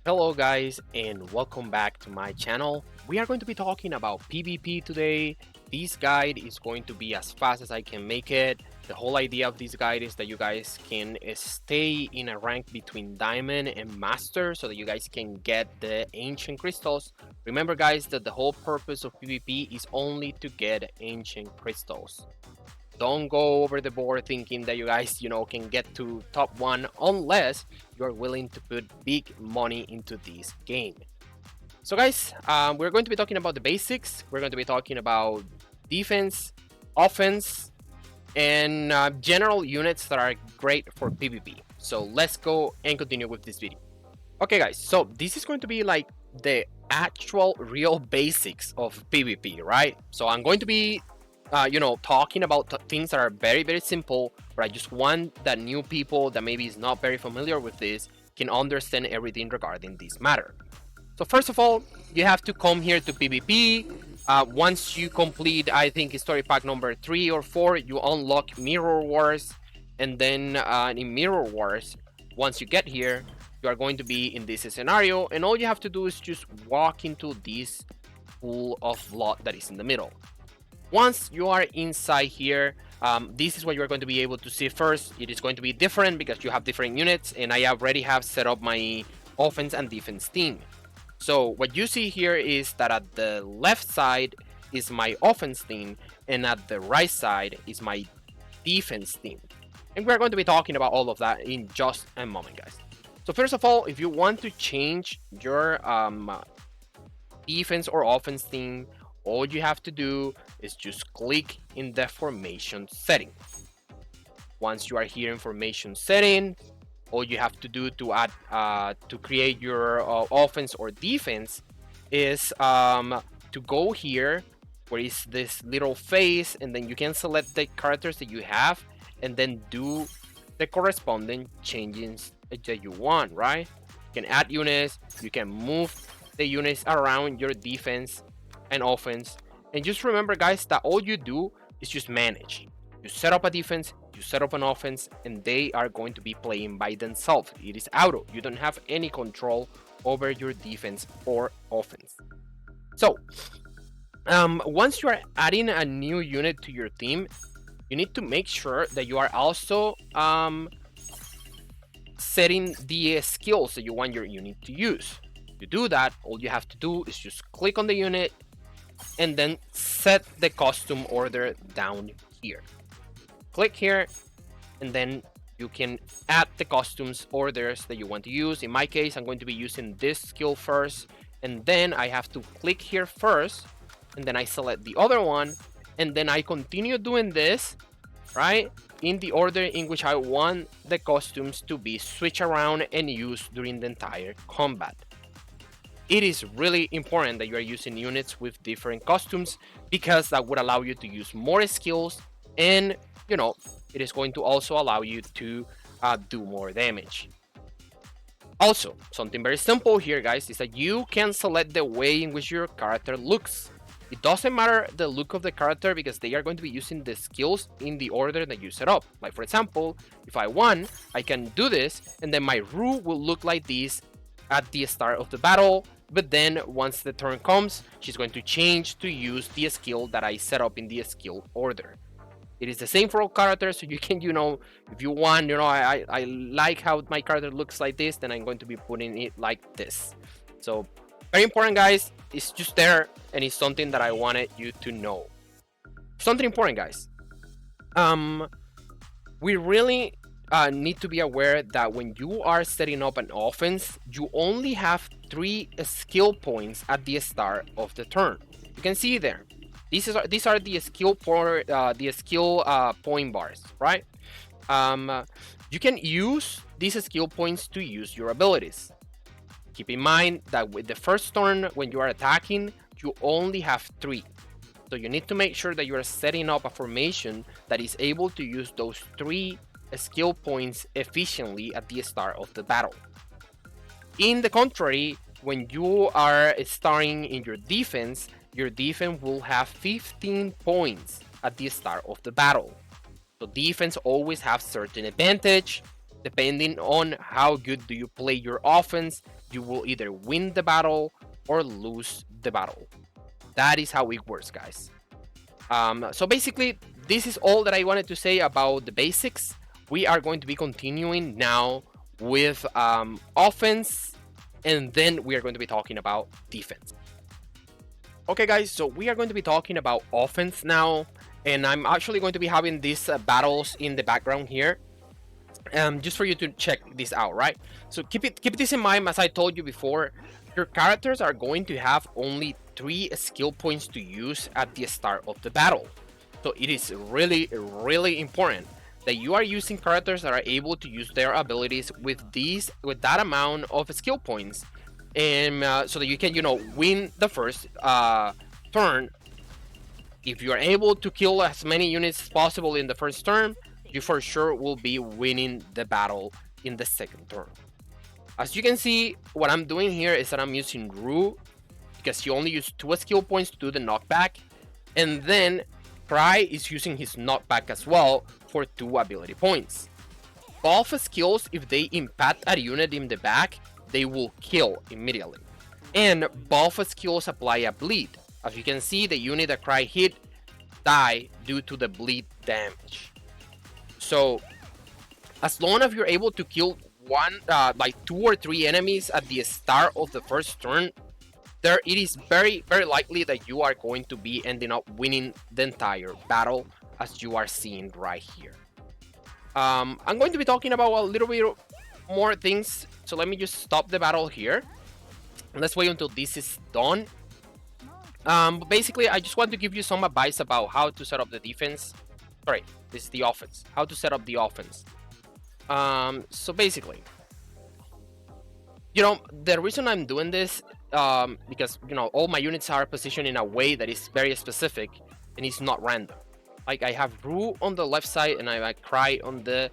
Hello guys and welcome back to my channel. We are going to be talking about PvP today. This guide is going to be as fast as I can make it. The whole idea of this guide is that you guys can stay in a rank between Diamond and Master so that you guys can get the Ancient Crystals. Remember guys that the whole purpose of PvP is only to get Ancient Crystals. Don't go over the board thinking that you guys, can get to top 1 unless you're willing to put big money into this game. So guys, we're going to be talking about the basics. We're going to be talking about defense, offense, and general units that are great for PvP. So let's go and continue with this video. Okay guys, so this is going to be like the actual real basics of PvP, right? So I'm going to be talking about things that are very, very simple, but I just want that new people that maybe is not very familiar with this can understand everything regarding this matter. So first of all, you have to come here to PvP. Once you complete, I think, story pack number 3 or 4, you unlock Mirror Wars. And then in Mirror Wars, once you get here, you are going to be in this scenario. And all you have to do is just walk into this pool of blood that is in the middle. Once you are inside here, this is what you're going to be able to see first. It is going to be different because you have different units, and I already have set up my offense and defense team. So what you see here is that at the left side is my offense team, and at the right side is my defense team. And we're going to be talking about all of that in just a moment, guys. So first of all, if you want to change your defense or offense team, all you have to do is just click in the formation setting. Once you are here in formation setting, all you have to do to add to create your offense or defense is to go here where is this little face, and then you can select the characters that you have and then do the corresponding changes that you want, right? You can add units, you can move the units around your defense and offense. And just remember guys that all you do is just manage. You set up a defense, you set up an offense, and they are going to be playing by themselves. It is auto. You don't have any control over your defense or offense. So once you are adding a new unit to your team, you need to make sure that you are also setting the skills that you want your unit to use. To do that, all you have to do is just click on the unit and then set the costume order down here. Click here, and then you can add the costumes orders that you want to use. In my case, I'm going to be using this skill first, and then I have to click here first, and then I select the other one, and then I continue doing this, right, in the order in which I want the costumes to be switched around and used during the entire combat. It is really important that you are using units with different costumes because that would allow you to use more skills, and it is going to also allow you to do more damage. Also, something very simple here guys is that you can select the way in which your character looks. It doesn't matter the look of the character because they are going to be using the skills in the order that you set up. Like for example, if I want, I can do this, and then my Rue will look like this at the start of the battle, but then once the turn comes, she's going to change to use the skill that I set up in the skill order. It is the same for all characters, so you can, if you want, I like how my character looks like this, then I'm going to be putting it like this. So very important guys, it's just there, and it's something that I wanted you to know. Something important guys, we really need to be aware that when you are setting up an offense, you only have 3 skill points at the start of the turn. You can see there. These are the skill point bars, right? You can use these skill points to use your abilities. Keep in mind that with the first turn when you are attacking, you only have 3. So you need to make sure that you are setting up a formation that is able to use those 3 skill points efficiently at the start of the battle. In the contrary, when you are starting in your defense will have 15 points at the start of the battle. So defense always have certain advantage depending on how good do you play your offense you will either win the battle or lose the battle. That is how it works, guys. So basically, this is all that I wanted to say about the basics. We are going to be continuing now with offense, and then we are going to be talking about defense. Okay, guys, so we are going to be talking about offense now, and I'm actually going to be having these battles in the background here, just for you to check this out, right? So keep this in mind. As I told you before, your characters are going to have only 3 skill points to use at the start of the battle. So it is really, really important that you are using characters that are able to use their abilities with that amount of skill points, and so that you can, win the first turn. If you are able to kill as many units as possible in the first turn, you for sure will be winning the battle in the second turn. As you can see, what I'm doing here is that I'm using Rue, because he only used 2 skill points to do the knockback, and then Cry is using his knockback as well for 2 ability points. Both skills, if they impact a unit in the back, they will kill immediately. And both skills apply a bleed. As you can see, the unit that Cry hit die due to the bleed damage. So as long as you're able to kill like 2 or 3 enemies at the start of the first turn, it is very, very likely that you are going to be ending up winning the entire battle, as you are seeing right here. I'm going to be talking about a little bit more things, so let me just stop the battle here. Let's wait until this is done. But basically, I just want to give you some advice about how to set up the defense. Sorry, this is the offense. How to set up the offense. So basically, the reason I'm doing this, because all my units are positioned in a way that is very specific and it's not random. Like, I have Rue on the left side and I have Cry on the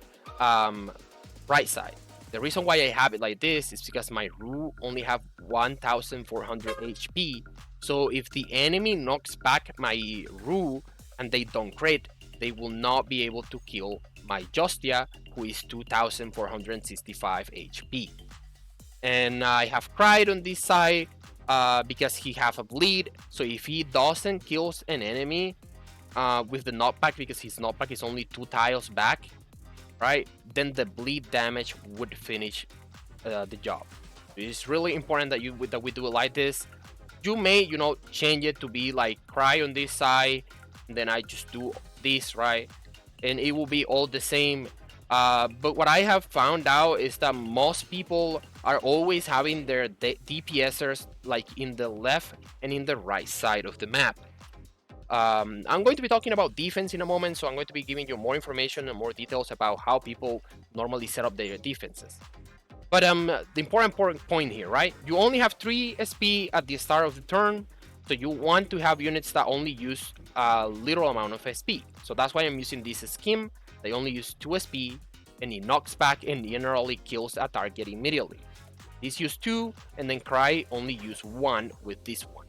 right side. The reason why I have it like this is because my Rue only have 1400 HP. So if the enemy knocks back my Rue and they don't crit, they will not be able to kill my Justia, who is 2465 HP. And I have Cry on this side because he have a bleed. So if he doesn't kills an enemy with the knockback, because his knockback is only 2 tiles back, right, then the bleed damage would finish the job. It's really important that we do it like this. You may change it to be like Cry on this side, and then I just do this, right, and it will be all the same. But what I have found out is that most people are always having their DPSers like in the left and in the right side of the map. I'm going to be talking about defense in a moment, so I'm going to be giving you more information and more details about how people normally set up their defenses. But the important point here, right? You only have 3 SP at the start of the turn, so you want to have units that only use a little amount of SP. So that's why I'm using this scheme. They only use 2 SP, and it knocks back and generally kills a target immediately. This use 2, and then Cry only use 1 with this one.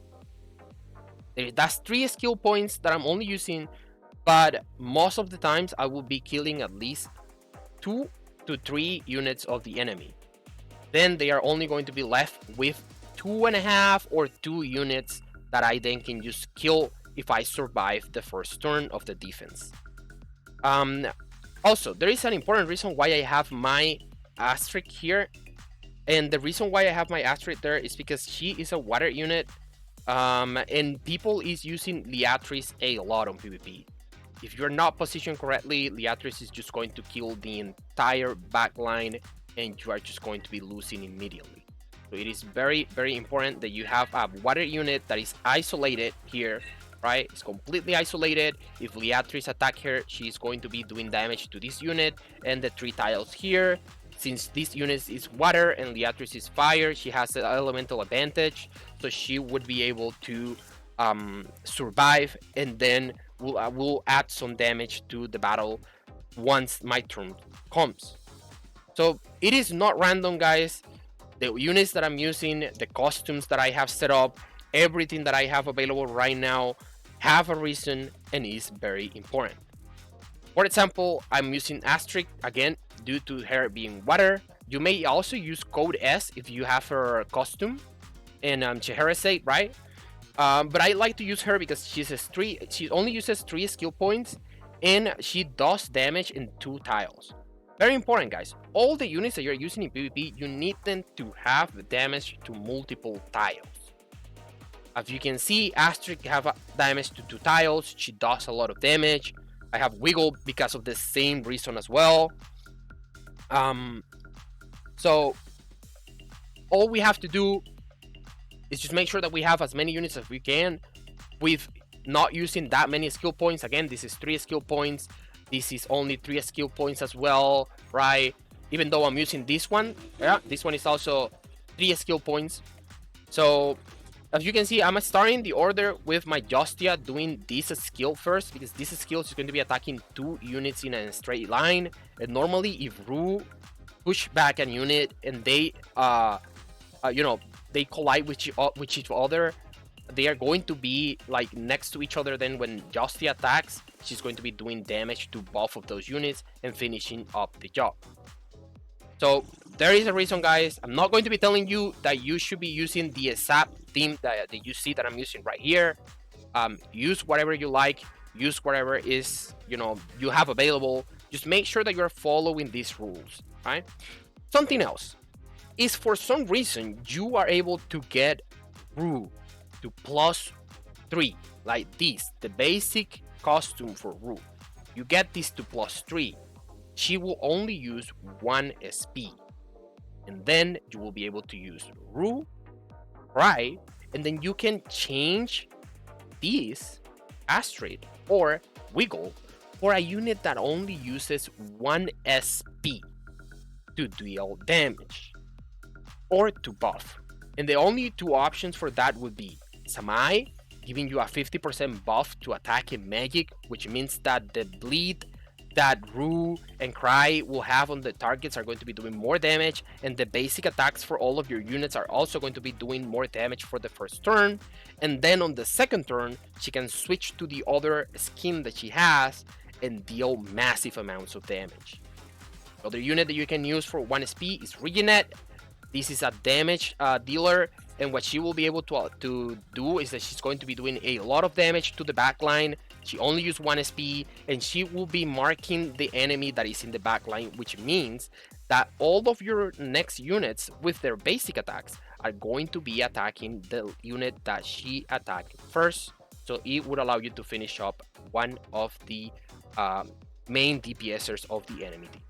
That's 3 skill points that I'm only using, but most of the times I will be killing at least 2 to 3 units of the enemy. Then they are only going to be left with 2.5 or 2 units that I then can just kill if I survive the first turn of the defense. Also, there is an important reason why I have my Astric here, and the reason why I have my Astric there is because she is a water unit, and people is using Liatris a lot on PvP. If you're not positioned correctly, Liatris is just going to kill the entire backline, and you are just going to be losing immediately. So it is very, very important that you have a water unit that is isolated here, right? It's completely isolated. If Liatris attack her, she's going to be doing damage to this unit and the 3 tiles here. Since this unit is water and Liatris is fire, she has an elemental advantage, so she would be able to survive, and then will add some damage to the battle once my turn comes. So it is not random, guys. The units that I'm using, the costumes that I have set up, everything that I have available right now have a reason and is very important. For example, I'm using Astric again due to her being water. You may also use code S if you have her costume and Scheherazade, right? But I like to use her because she only uses 3 skill points and she does damage in 2 tiles. Very important, guys. All the units that you're using in PvP, you need them to have damage to multiple tiles. As you can see, Astrid have damage to 2 tiles. She does a lot of damage. I have Wiggle because of the same reason as well. So all we have to do is just make sure that we have as many units as we can with not using that many skill points. Again, this is 3 skill points. This is only 3 skill points as well, right? Even though I'm using this one, yeah, this one is also 3 skill points. So as you can see, I'm starting the order with my Justia doing this skill first, because this skill is going to be attacking 2 units in a straight line. And normally if Rue push back a unit and they they collide with each other, they are going to be like next to each other. Then when Justia attacks, she's going to be doing damage to both of those units and finishing up the job. So there is a reason, guys. I'm not going to be telling you that you should be using the exact theme that you see that I'm using right here. Use whatever you like, use whatever is you have available. Just make sure that you're following these rules, right? Something else is, for some reason you are able to get Rue to +3 like this, the basic costume for Rue. You get this to +3. She will only use 1 SP, and then you will be able to use Rue, right? And then you can change this Astrid or Wiggle for a unit that only uses 1 SP to deal damage or to buff. And the only 2 options for that would be Samai, giving you a 50% buff to attack in magic, which means that the bleed that Rue and Cry will have on the targets are going to be doing more damage, and the basic attacks for all of your units are also going to be doing more damage for the first turn. And then on the second turn, she can switch to the other skin that she has and deal massive amounts of damage. The other unit that you can use for 1 SP is Reginette. This is a damage dealer, and what she will be able to do is that she's going to be doing a lot of damage to the backline. She only uses 1 SP, and she will be marking the enemy that is in the backline, which means that all of your next units with their basic attacks are going to be attacking the unit that she attacked first. So it would allow you to finish up one of the main DPSers of the enemy team.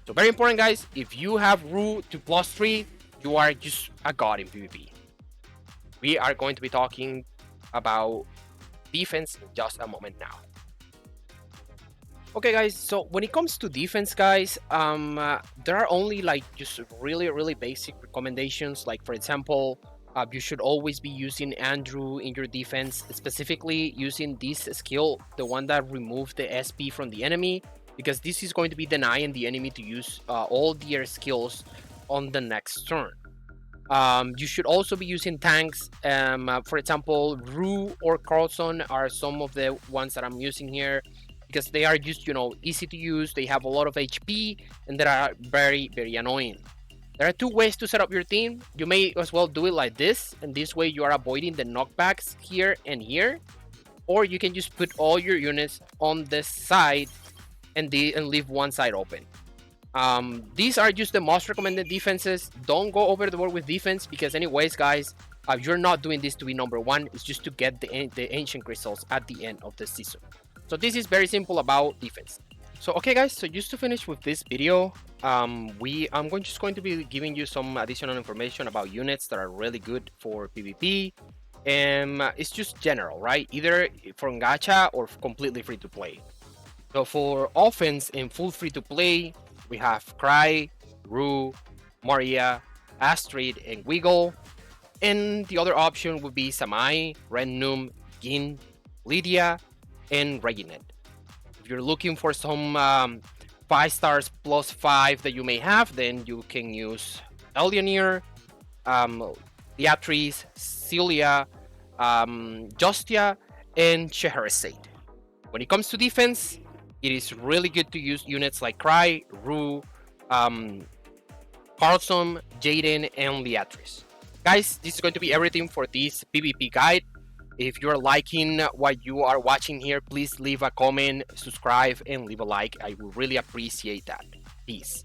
So very important, guys. If you have Rue to +3, you are just a god in PvP. We are going to be talking about defense in just a moment now. Okay, guys, so when it comes to defense, guys, there are only like just really basic recommendations. Like, for example, you should always be using Andrew in your defense, specifically using this skill, the one that removes the SP from the enemy, because this is going to be denying the enemy to use all their skills on the next turn. You should also be using tanks. For example, Rue or Carlson are some of the ones that I'm using here, because they are just, easy to use. They have a lot of HP, and they are very annoying. There are 2 ways to set up your team. You may as well do it like this, and this way you are avoiding the knockbacks here and here. Or you can just put all your units on this side and leave one side open. These are just the most recommended defenses. Don't go over the board with defense, because anyways, guys, you're not doing this to be number 1. It's just to get the ancient crystals at the end of the season. So this is very simple about defense. So okay, guys, so just to finish with this video, I'm just going to be giving you some additional information about units that are really good for PvP. And it's just general, right? Either from gacha or completely free to play. So for offense and full free to play, we have Cry, Rue, Maria, Astrid, and Wiggle. And the other option would be Samai, Rennum, Gin, Lydia, and Reginette. If you're looking for some 5 stars +5 that you may have, then you can use Elionir, Beatrice, Celia, Justia, and Scheherazade. When it comes to defense, it is really good to use units like Cry, Rue, Carlson, Jaden, and Leatrice. Guys, this is going to be everything for this PvP guide. If you're liking what you are watching here, please leave a comment, subscribe, and leave a like. I would really appreciate that. Peace.